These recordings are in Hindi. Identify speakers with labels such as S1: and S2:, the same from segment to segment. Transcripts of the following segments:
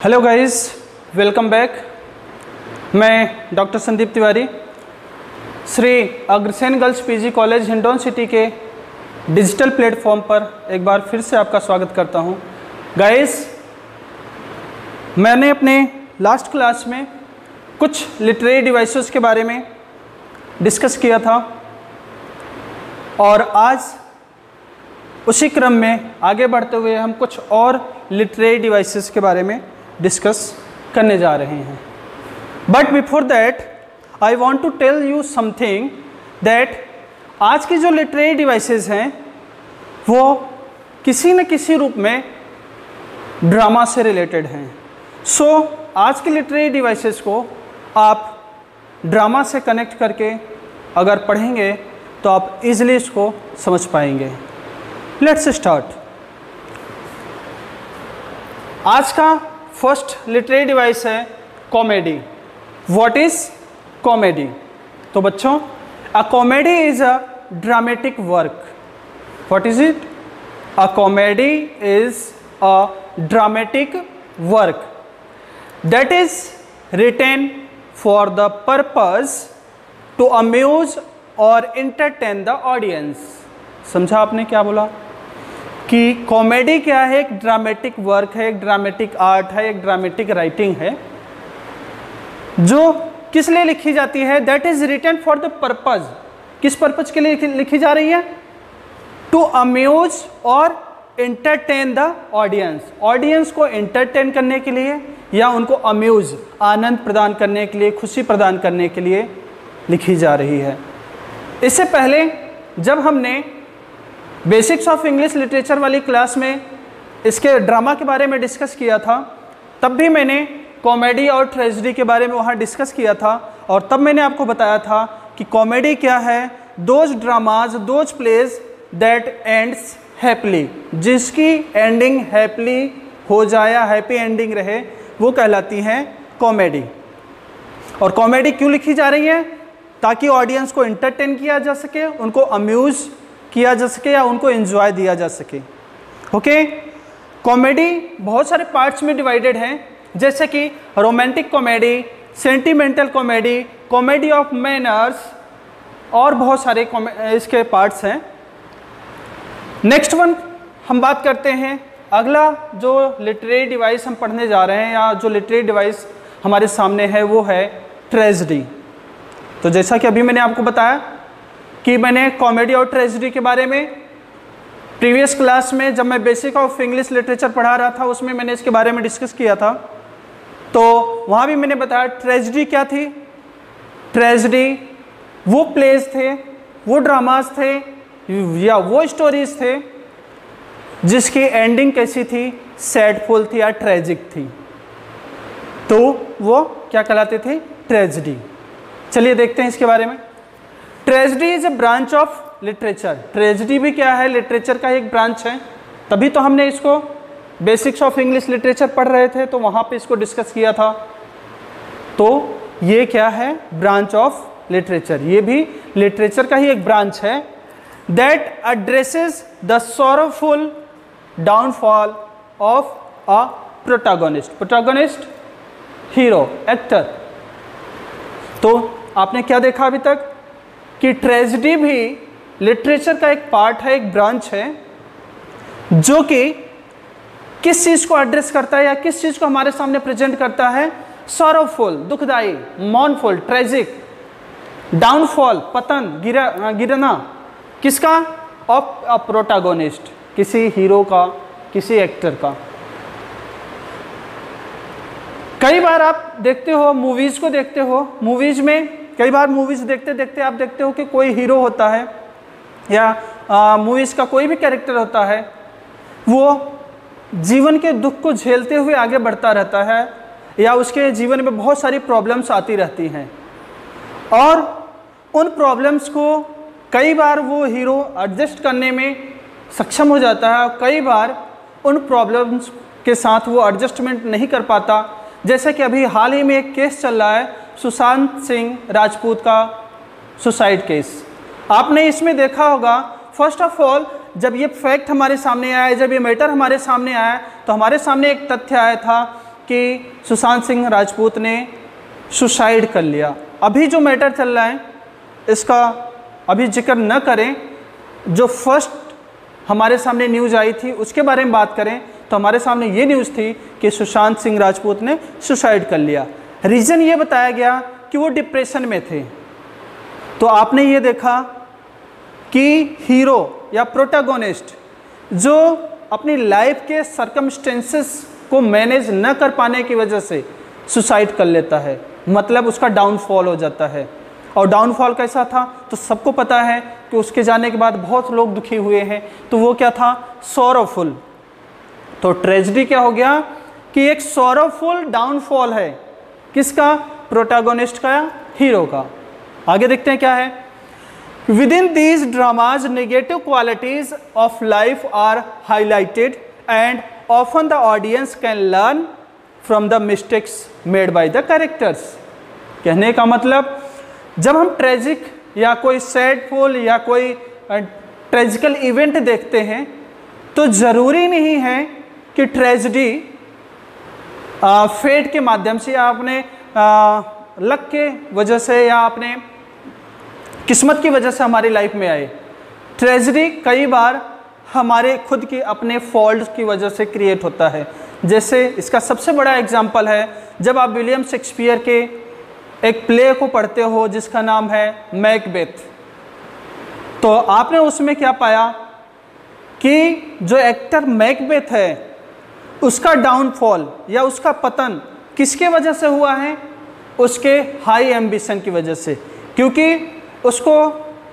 S1: Hello guys, welcome back. मैं doctor Sandeep Tiwari Shri Agrasen girls PG college Hindaun city के डिजिटल प्लेटफॉर्म पर एक बार फिर से आपका स्वागत करता हूं। गाइस, मैंने अपने लास्ट क्लास में कुछ लिटरेरी डिवाइसेस के बारे में डिस्कस किया था और आज उसी क्रम में आगे बढ़ते हुए हम कुछ और लिटरेरी डिवाइसेस के बारे में डिस्कस करने जा रहे हैं। But before that I want to tell you something that आज की जो लिटरेरी डिवाइसेस हैं वो किसी न किसी रूप में ड्रामा से रिलेटेड हैं। सो आज की लिटरेरी डिवाइसेस को आप ड्रामा से कनेक्ट करके अगर पढ़ेंगे तो आप इजीली इसको समझ पाएंगे। Let's start. आज का फर्स्ट लिटरेरी डिवाइस है कॉमेडी। What is comedy? तो बच्चों, a comedy is a dramatic work. What is it? A comedy is a dramatic work that is written for the purpose to amuse और इंटरटेन द ऑडियंस। समझा आपने क्या बोला? कि कॉमेडी क्या है? एक ड्रामेटिक वर्क है, एक ड्रामेटिक आर्ट है, एक ड्रामेटिक राइटिंग है जो किस लिए लिखी जाती है? That is written for the purpose. किस पर्पज के लिए लिखी जा रही है? टू अम्यूज और इंटरटेन द ऑडियंस। ऑडियंस को इंटरटेन करने के लिए या उनको अम्यूज, आनंद प्रदान करने के लिए, खुशी प्रदान करने के लिए लिखी जा रही है। इससे पहले जब हमने बेसिक्स ऑफ इंग्लिश लिटरेचर वाली क्लास में इसके ड्रामा के बारे में डिस्कस किया था, तब भी मैंने कॉमेडी और ट्रेजेडी के बारे में वहाँ डिस्कस किया था और तब मैंने आपको बताया था कि कॉमेडी क्या है? Those dramas, those plays that ends happily, जिसकी एंडिंग हैप्पीली हो जाए या हैप्पी एंडिंग रहे, वो कहलाती हैं कॉमेडी। और कॉमेडी क्यों लिखी जा रही है? ताकि ऑडियंस को इंटरटेन किया जा सके, उनको अम्यूज़ किया जा सके या उनको एंजॉय दिया जा सके। ओके, कॉमेडी बहुत सारे पार्ट्स में डिवाइडेड हैं, जैसे कि romantic comedy, sentimental comedy, comedy of manners और बहुत सारे इसके पार्ट्स हैं। नेक्स्ट वन हम बात करते हैं। अगला जो लिटरेरी डिवाइस हम पढ़ने जा रहे हैं या जो लिटरेरी डिवाइस हमारे सामने है वो है ट्रेजेडी। तो जैसा कि अभी मैंने आपको बताया कि मैंने कॉमेडी और ट्रेजेडी के बारे में प्रीवियस क्लास में जब मैं बेसिक ऑफ इंग्लिश लिटरेचर पढ़ा रहा था उसमें मैंने इसके बारे में डिस्कस किया था। तो वहाँ भी मैंने बताया ट्रेजेडी क्या थी। ट्रेजेडी वो प्लेज थे, वो ड्रामाज थे या वो स्टोरीज थे जिसकी एंडिंग कैसी थी? सैडफुल थी या ट्रेजिक थी, तो वो क्या कहलाते थे? ट्रेजेडी। चलिए देखते हैं इसके बारे में। Tragedy is a branch of literature. Tragedy भी क्या है? लिटरेचर का एक ब्रांच है। तभी तो हमने इसको बेसिक्स ऑफ इंग्लिश लिटरेचर पढ़ रहे थे तो वहाँ पे इसको डिस्कस किया था। तो ये क्या है? Branch of literature. ये भी लिटरेचर का ही एक ब्रांच है that addresses the sorrowful downfall of a protagonist. Protagonist hero, actor. तो आपने क्या देखा अभी तक कि ट्रेजेडी भी लिटरेचर का एक पार्ट है, एक ब्रांच है जो कि किस चीज़ को एड्रेस करता है या किस चीज़ को हमारे सामने प्रेजेंट करता है? सॉरोफुल, दुखदाई, मॉर्नफुल, ट्रेजिक, डाउनफॉल, पतन, गिरना। किसका? ऑफ अ प्रोटैगनिस्ट, किसी हीरो का, किसी एक्टर का। कई बार आप देखते हो, मूवीज़ को देखते हो, मूवीज़ में कई बार मूवीज़ देखते देखते आप देखते हो कि कोई हीरो होता है या मूवीज़ का कोई भी कैरेक्टर होता है, वो जीवन के दुख को झेलते हुए आगे बढ़ता रहता है या उसके जीवन में बहुत सारी प्रॉब्लम्स आती रहती हैं और उन प्रॉब्लम्स को कई बार वो हीरो एडजस्ट करने में सक्षम हो जाता है और कई बार उन प्रॉब्लम्स के साथ वो एडजस्टमेंट नहीं कर पाता। जैसे कि अभी हाल ही में एक केस चल रहा है, सुशांत सिंह राजपूत का सुसाइड केस। आपने इसमें देखा होगा, फर्स्ट ऑफ ऑल जब ये फैक्ट हमारे सामने आया, जब ये मैटर हमारे सामने आया तो हमारे सामने एक तथ्य आया था कि सुशांत सिंह राजपूत ने सुसाइड कर लिया। अभी जो मैटर चल रहा है इसका अभी जिक्र न करें, जो फर्स्ट हमारे सामने न्यूज़ आई थी उसके बारे में बात करें तो हमारे सामने ये न्यूज़ थी कि सुशांत सिंह राजपूत ने सुसाइड कर लिया। रीज़न ये बताया गया कि वो डिप्रेशन में थे। तो आपने ये देखा कि हीरो या प्रोटैगोनिस्ट जो अपनी लाइफ के सर्कमस्टेंसेस को मैनेज न कर पाने की वजह से सुसाइड कर लेता है, मतलब उसका डाउनफॉल हो जाता है। और डाउनफॉल कैसा था तो सबको पता है कि उसके जाने के बाद बहुत लोग दुखी हुए हैं। तो वो क्या था? सॉरोफुल। तो ट्रेजेडी क्या हो गया कि एक सॉरोफुल डाउनफॉल है। किसका? प्रोटैगोनिस्ट का या हीरो का। आगे देखते हैं क्या है। Within these dramas negative qualities of life are highlighted and often the audience can learn from the mistakes made by the characters. कहने का मतलब जब हम ट्रेजिक या कोई सैडफुल या कोई ट्रेजिकल इवेंट देखते हैं तो ज़रूरी नहीं है कि ट्रेजिडी फेट के माध्यम से या अपने लक के वजह से या अपने किस्मत की वजह से हमारी लाइफ में आए। ट्रेजिडी कई बार हमारे खुद की अपने फॉल्ट की वजह से क्रिएट होता है। जैसे इसका सबसे बड़ा एग्जाम्पल है जब आप विलियम शेक्सपियर के एक प्ले को पढ़ते हो जिसका नाम है मैकबेथ। तो आपने उसमें क्या पाया कि जो एक्टर मैकबेथ है उसका डाउनफॉल या उसका पतन किसके वजह से हुआ है? उसके हाई एम्बिशन की वजह से। क्योंकि उसको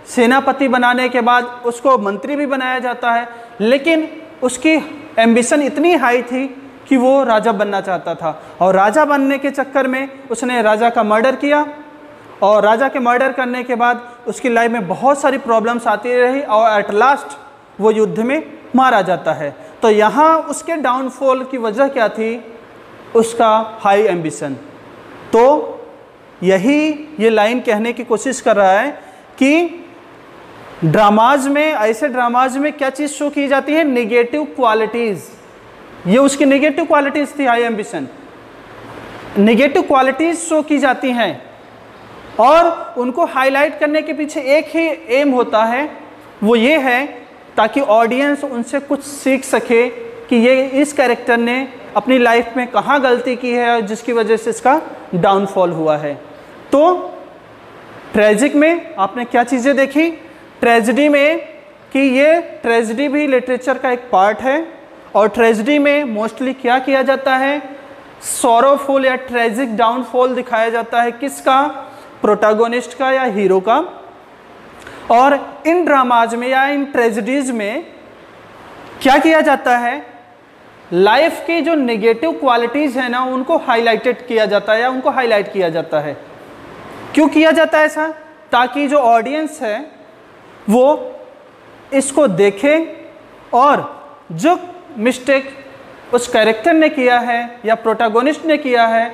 S1: सेनापति बनाने के बाद उसको मंत्री भी बनाया जाता है, लेकिन उसकी एम्बिशन इतनी हाई थी कि वो राजा बनना चाहता था। और राजा बनने के चक्कर में उसने राजा का मर्डर किया और राजा के मर्डर करने के बाद उसकी लाइफ में बहुत सारी प्रॉब्लम्स आती रही और एट लास्ट वो युद्ध में मारा जाता है। तो यहाँ उसके डाउनफॉल की वजह क्या थी? उसका हाई एम्बिशन। तो यही ये लाइन कहने की कोशिश कर रहा है कि ड्रामाज में, ऐसे ड्रामाज में क्या चीज़ शो की जाती है? Negative qualities. ये उसकी नेगेटिव क्वालिटीज़ थी, high ambition. Negative qualities show की जाती हैं और उनको हाईलाइट करने के पीछे एक ही एम होता है, वो ये है ताकि ऑडियंस उनसे कुछ सीख सके कि ये इस कैरेक्टर ने अपनी लाइफ में कहाँ गलती की है और जिसकी वजह से इसका डाउनफॉल हुआ है। तो ट्रेजिक में आपने क्या चीज़ें देखी? ट्रेजिडी में कि ये ट्रेजिडी भी लिटरेचर का एक पार्ट है और ट्रेजिडी में मोस्टली क्या किया जाता है? सॉरोफुल या ट्रेजिक डाउनफॉल दिखाया जाता है। किसका? प्रोटैगोनिस्ट का या हीरो का। और इन ड्रामाज में या इन ट्रेजिडीज में क्या किया जाता है? लाइफ की जो नेगेटिव क्वालिटीज़ है ना उनको हाईलाइटेड किया जाता है या उनको हाईलाइट किया जाता है। क्यों किया जाता है ऐसा? ताकि जो ऑडियंस है वो इसको देखे और जो मिस्टेक उस कैरेक्टर ने किया है या प्रोटैगोनिस्ट ने किया है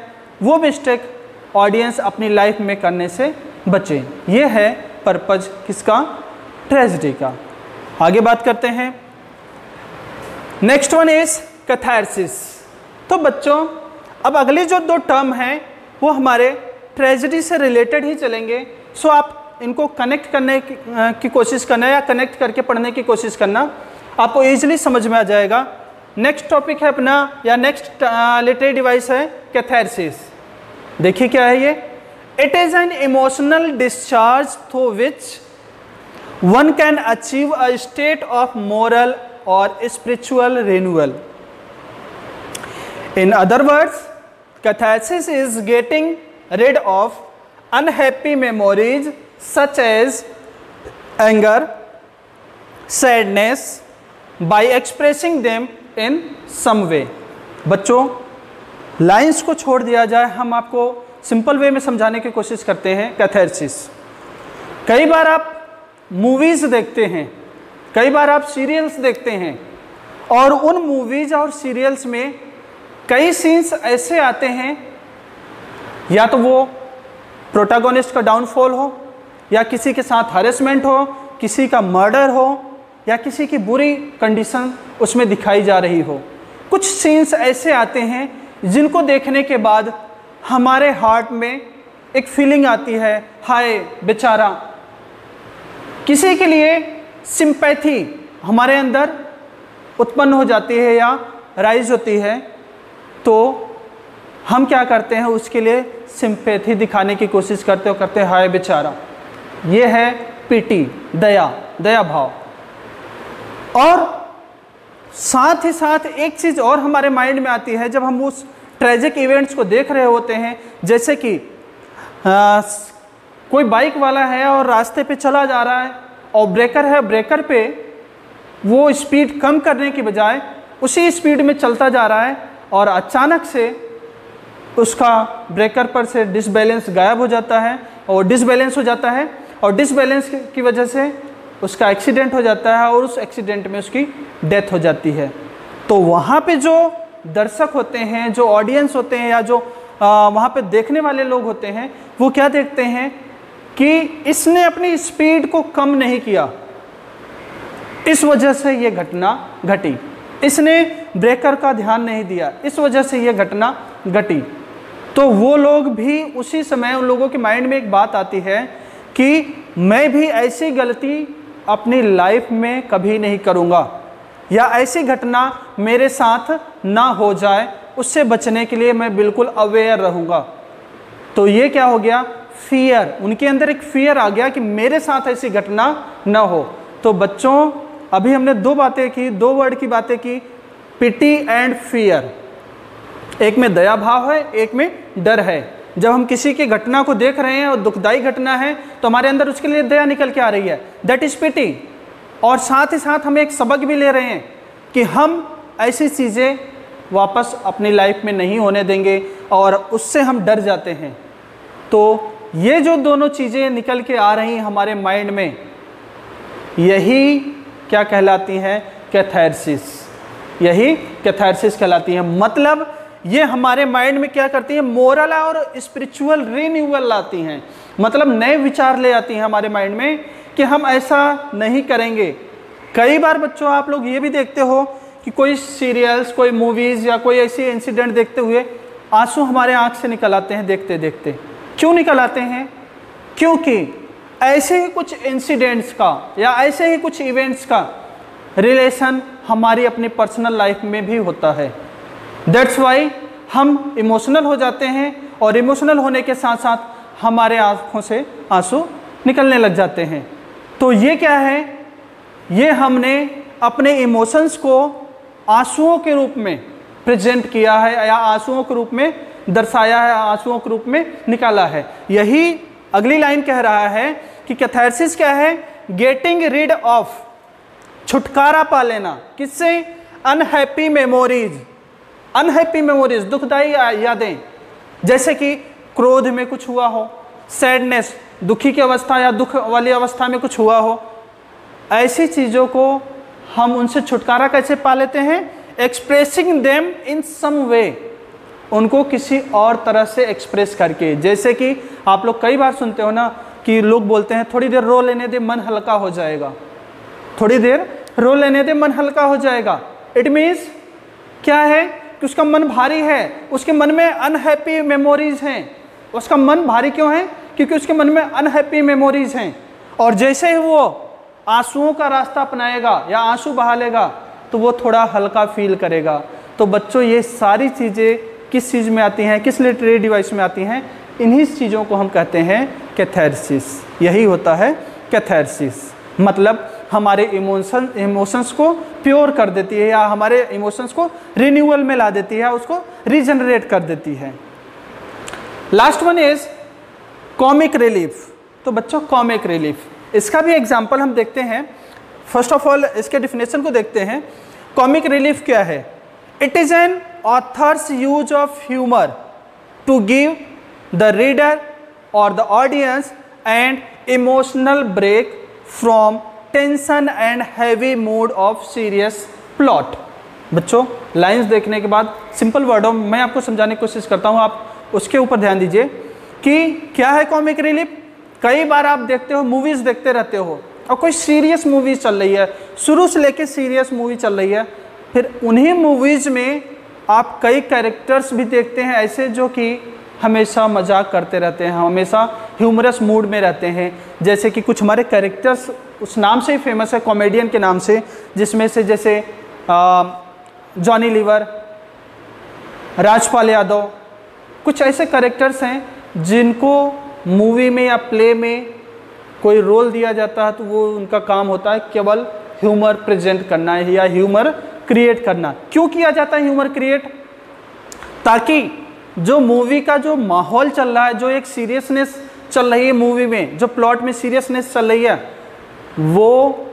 S1: वो मिस्टेक ऑडियंस अपनी लाइफ में करने से बचे। ये है पर्पज किसका? ट्रेजेडी का। आगे बात करते हैं। Next one is catharsis. तो बच्चों अब अगली जो दो टर्म हैं वो हमारे ट्रेजेडी से रिलेटेड ही चलेंगे। सो आप इनको कनेक्ट करने की कोशिश करना या कनेक्ट करके पढ़ने की कोशिश करना, आपको ईजिली समझ में आ जाएगा। नेक्स्ट टॉपिक है अपना या नेक्स्ट लिटरेरी डिवाइस है कैथारसिस। देखिए क्या है ये। It is an emotional discharge through which one can achieve a state of moral और spiritual renewal. In other words, catharsis is getting rid of unhappy memories such as anger, sadness by expressing them in some way। बच्चों लाइंस को छोड़ दिया जाए, हम आपको सिंपल वे में समझाने की कोशिश करते हैं। कैथारसिस, कई बार आप मूवीज़ देखते हैं, कई बार आप सीरियल्स देखते हैं और उन मूवीज़ और सीरियल्स में कई सीन्स ऐसे आते हैं या तो वो प्रोटैगोनिस्ट का डाउनफॉल हो या किसी के साथ हरेसमेंट हो, किसी का मर्डर हो या किसी की बुरी कंडीशन उसमें दिखाई जा रही हो। कुछ सीन्स ऐसे आते हैं जिनको देखने के बाद हमारे हार्ट में एक फीलिंग आती है, हाय बेचारा। किसी के लिए सिंपैथी हमारे अंदर उत्पन्न हो जाती है या राइज होती है, तो हम क्या करते हैं, उसके लिए सिंपैथी दिखाने की कोशिश करते हैं, हाय बेचारा। ये है पीटी, दया भाव। और साथ ही साथ एक चीज़ और हमारे माइंड में आती है जब हम उस ट्रेजिक इवेंट्स को देख रहे होते हैं, जैसे कि कोई बाइक वाला है और रास्ते पे चला जा रहा है और ब्रेकर है, ब्रेकर पे वो स्पीड कम करने की बजाय उसी स्पीड में चलता जा रहा है और अचानक से उसका ब्रेकर पर से डिसबैलेंस गायब हो जाता है और डिसबैलेंस हो जाता है और डिसबैलेंस की वजह से उसका एक्सीडेंट हो जाता है और उस एक्सीडेंट में उसकी डेथ हो जाती है। तो वहाँ पे जो दर्शक होते हैं, जो ऑडियंस होते हैं या जो वहाँ पे देखने वाले लोग होते हैं, वो क्या देखते हैं कि इसने अपनी स्पीड को कम नहीं किया, इस वजह से ये घटना घटी, इसने ब्रेकर का ध्यान नहीं दिया, इस वजह से ये घटना घटी। तो वो लोग भी उसी समय उन लोगों के माइंड में एक बात आती है कि मैं भी ऐसी गलती अपनी लाइफ में कभी नहीं करूँगा या ऐसी घटना मेरे साथ ना हो जाए, उससे बचने के लिए मैं बिल्कुल अवेयर रहूँगा। तो ये क्या हो गया, फियर, उनके अंदर एक फियर आ गया कि मेरे साथ ऐसी घटना ना हो। तो बच्चों अभी हमने दो बातें की, दो वर्ड की बातें की, पिटी एंड फियर। एक में दया भाव है, एक में डर है। जब हम किसी की घटना को देख रहे हैं और दुखदाई घटना है तो हमारे अंदर उसके लिए दया निकल के आ रही है, दैट इज पिटी। और साथ ही साथ हम एक सबक भी ले रहे हैं कि हम ऐसी चीज़ें वापस अपनी लाइफ में नहीं होने देंगे और उससे हम डर जाते हैं। तो ये जो दोनों चीज़ें निकल के आ रही हैं हमारे माइंड में, यही क्या कहलाती हैं, कैथारसिस। यही कैथारसिस कहलाती है। मतलब ये हमारे माइंड में क्या करती है, मोरल और स्पिरिचुअल रिन्यूअल लाती हैं। मतलब नए विचार ले आती हैं हमारे माइंड में कि हम ऐसा नहीं करेंगे। कई बार बच्चों आप लोग ये भी देखते हो कि कोई सीरियल्स, कोई मूवीज़ या कोई ऐसी इंसिडेंट देखते हुए आंसू हमारे आँख से निकल आते हैं देखते देखते। क्यों निकल आते हैं? क्योंकि ऐसे ही कुछ इंसिडेंट्स का या ऐसे ही कुछ इवेंट्स का रिलेशन हमारी अपनी पर्सनल लाइफ में भी होता है। दैट्स वाई हम इमोशनल हो जाते हैं और इमोशनल होने के साथ साथ हमारे आँखों से आंसू निकलने लग जाते हैं। तो ये क्या है, ये हमने अपने इमोशंस को आंसुओं के रूप में प्रेजेंट किया है या आंसुओं के रूप में दर्शाया है, आंसुओं के रूप में निकाला है। यही अगली लाइन कह रहा है कि कैथारसिस क्या है, गेटिंग रिड ऑफ, छुटकारा पा लेना। किससे? Unhappy memories. अनहैप्पी मेमोरीज, दुखदाई यादें, जैसे कि क्रोध में कुछ हुआ हो, सैडनेस, दुखी की अवस्था या दुख वाली अवस्था में कुछ हुआ हो, ऐसी चीज़ों को हम उनसे छुटकारा कैसे पा लेते हैं? एक्सप्रेसिंग देम इन सम वे, उनको किसी और तरह से एक्सप्रेस करके। जैसे कि आप लोग कई बार सुनते हो ना कि लोग बोलते हैं थोड़ी देर रो लेने दे मन हल्का हो जाएगा, थोड़ी देर रो लेने दे मन हल्का हो जाएगा। इट मीन्स क्या है कि उसका मन भारी है, उसके मन में अनहैप्पी मेमोरीज हैं। उसका मन भारी क्यों है? क्योंकि उसके मन में अनहैप्पी मेमोरीज हैं। और जैसे ही वो आंसुओं का रास्ता अपनाएगा या आंसू बहा लेगा तो वो थोड़ा हल्का फील करेगा। तो बच्चों ये सारी चीज़ें किस चीज़ में आती हैं, किस लिटरेरी डिवाइस में आती हैं? इन्हीं चीज़ों को हम कहते हैं कैथारसिस। यही होता है कैथारसिस। मतलब हमारे इमोशंस को प्योर कर देती है या हमारे इमोशंस को रिन्यूअल में ला देती है, उसको रीजनरेट कर देती है। Last one is comic relief. तो बच्चों कॉमिक रिलीफ, इसका भी एग्जाम्पल हम देखते हैं। फर्स्ट ऑफ ऑल इसके डिफिनेशन को देखते हैं। कॉमिक रिलीफ क्या है? It is an author's use of humour to give the reader और the audience and emotional break from tension and heavy mood of serious plot. बच्चों लाइंस देखने के बाद सिंपल वर्डों में मैं आपको समझाने की कोशिश करता हूँ, आप उसके ऊपर ध्यान दीजिए कि क्या है कॉमिक रिलीफ। कई बार आप देखते हो, मूवीज़ देखते रहते हो और कोई सीरियस मूवीज़ चल रही है, शुरू से लेके सीरियस मूवी चल रही है, फिर उन्हीं मूवीज़ में आप कई कैरेक्टर्स भी देखते हैं ऐसे जो कि हमेशा मजाक करते रहते हैं, हमेशा ह्यूमरस मूड में रहते हैं। जैसे कि कुछ हमारे कैरेक्टर्स उस नाम से ही फेमस है, कॉमेडियन के नाम से, जिसमें से जैसे जॉनी लीवर, राजपाल यादव, कुछ ऐसे कैरेक्टर्स हैं जिनको मूवी में या प्ले में कोई रोल दिया जाता है तो वो उनका काम होता है केवल ह्यूमर प्रेजेंट करना है या ह्यूमर क्रिएट करना। क्यों किया जाता है ह्यूमर क्रिएट? ताकि जो मूवी का जो माहौल चल रहा है, जो एक सीरियसनेस चल रही है मूवी में, जो प्लॉट में सीरियसनेस चल रही है, वो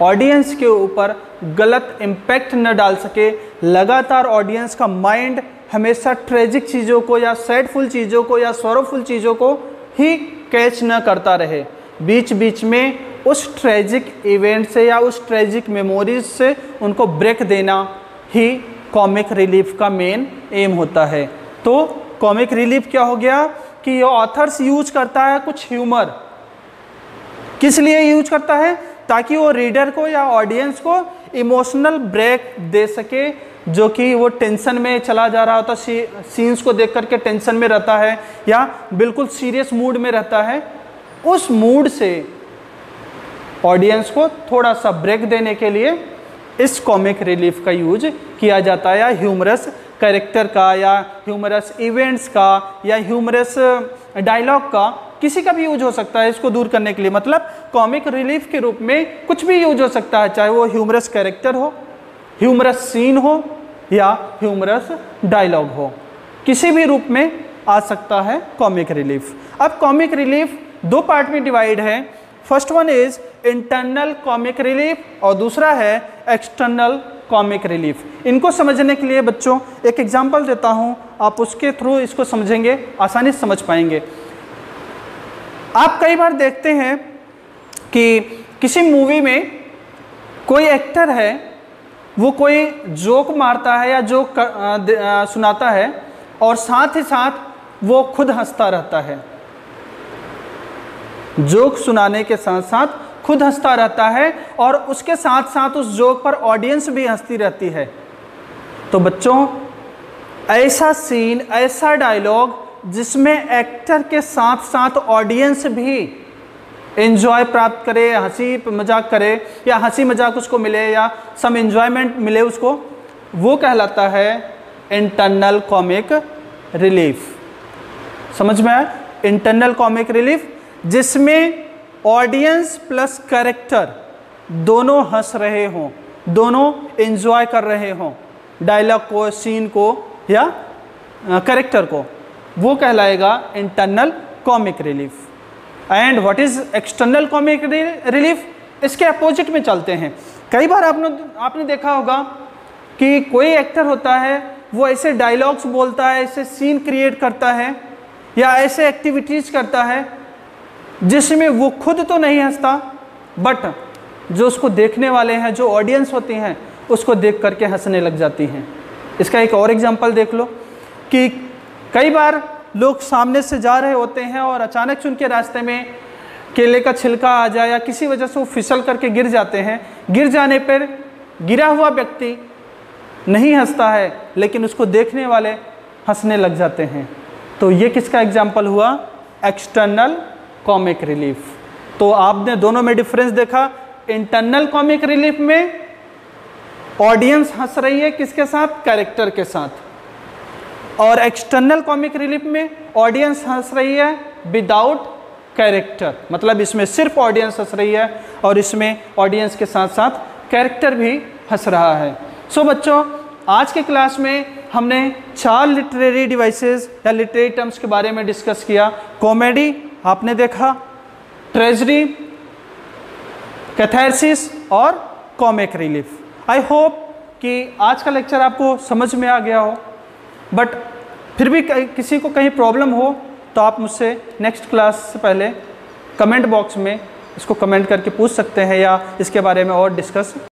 S1: ऑडियंस के ऊपर गलत इम्पैक्ट न डाल सके। लगातार ऑडियंस का माइंड हमेशा ट्रेजिक चीज़ों को या सैडफुल चीज़ों को या सॉरोफुल चीज़ों को ही कैच न करता रहे। बीच बीच में उस ट्रेजिक इवेंट से या उस ट्रेजिक मेमोरीज से उनको ब्रेक देना ही कॉमिक रिलीफ का मेन एम होता है। तो कॉमिक रिलीफ क्या हो गया कि ये ऑथर्स यूज करता है कुछ ह्यूमर। किस लिए यूज करता है? ताकि वो रीडर को या ऑडियंस को इमोशनल ब्रेक दे सके, जो कि वो टेंशन में चला जा रहा होता, सीन्स को देख करके टेंशन में रहता है या बिल्कुल सीरियस मूड में रहता है। उस मूड से ऑडियंस को थोड़ा सा ब्रेक देने के लिए इस कॉमिक रिलीफ का यूज किया जाता है, या ह्यूमरस कैरेक्टर का या ह्यूमरस इवेंट्स का या ह्यूमरस डायलॉग का, किसी का भी यूज हो सकता है इसको दूर करने के लिए। मतलब कॉमिक रिलीफ के रूप में कुछ भी यूज हो सकता है, चाहे वो ह्यूमरस कैरेक्टर हो, ह्यूमरस सीन हो या ह्यूमरस डायलॉग हो, किसी भी रूप में आ सकता है कॉमिक रिलीफ। अब कॉमिक रिलीफ दो पार्ट में डिवाइड है। First one is internal comic relief और दूसरा है एक्सटर्नल कॉमिक रिलीफ। इनको समझने के लिए बच्चों एक एग्जांपल देता हूं, आप उसके थ्रू इसको समझेंगे, आसानी से समझ पाएंगे। आप कई बार देखते हैं कि किसी मूवी में कोई एक्टर है, वो कोई जोक मारता है या जोक सुनाता है और साथ ही साथ वो खुद हंसता रहता है। जोक सुनाने के साथ साथ खुद हंसता रहता है और उसके साथ साथ उस जोक पर ऑडियंस भी हंसती रहती है। तो बच्चों, ऐसा सीन, ऐसा डायलॉग जिसमें एक्टर के साथ साथ ऑडियंस भी एंजॉय प्राप्त करे, हंसी मजाक करे या हंसी मजाक उसको मिले या सम एंजॉयमेंट मिले उसको, वो कहलाता है इंटरनल कॉमिक रिलीफ। समझ में आया? इंटरनल कॉमिक रिलीफ जिसमें ऑडियंस प्लस कैरेक्टर दोनों हंस रहे हों, दोनों एंजॉय कर रहे हों डायलॉग को, सीन को या कैरेक्टर को, वो कहलाएगा internal comic relief. And what is external comic relief? इसके अपोजिट में चलते हैं। कई बार आपने देखा होगा कि कोई एक्टर होता है, वो ऐसे डायलॉग्स बोलता है, ऐसे सीन क्रिएट करता है या ऐसे एक्टिविटीज़ करता है जिसमें वो खुद तो नहीं हंसता, बट जो उसको देखने वाले हैं, जो ऑडियंस होती हैं, उसको देख करके हंसने लग जाती हैं। इसका एक और एग्जांपल देख लो कि कई बार लोग सामने से जा रहे होते हैं और अचानक से उनके रास्ते में केले का छिलका आ जाए या किसी वजह से वो फिसल करके गिर जाते हैं। गिर जाने पर गिरा हुआ व्यक्ति नहीं हंसता है, लेकिन उसको देखने वाले हंसने लग जाते हैं। तो ये किसका एग्जाम्पल हुआ? External comic relief. तो आपने दोनों में डिफरेंस देखा। इंटरनल कॉमिक रिलीफ में ऑडियंस हंस रही है किसके साथ? कैरेक्टर के साथ। और एक्सटर्नल कॉमिक रिलीफ में ऑडियंस हंस रही है विदाउट कैरेक्टर, मतलब इसमें सिर्फ ऑडियंस हंस रही है और इसमें ऑडियंस के साथ साथ कैरेक्टर भी हंस रहा है। सो बच्चों, आज के क्लास में हमने 4 लिटरेरी डिवाइसेस या लिटरेरी टर्म्स के बारे में डिस्कस किया। कॉमेडी आपने देखा, ट्रेजेडी, कैथारसिस और कॉमिक रिलीफ। आई होप कि आज का लेक्चर आपको समझ में आ गया हो, बट फिर भी किसी को कहीं प्रॉब्लम हो तो आप मुझसे नेक्स्ट क्लास से पहले कमेंट बॉक्स में इसको कमेंट करके पूछ सकते हैं या इसके बारे में और डिस्कस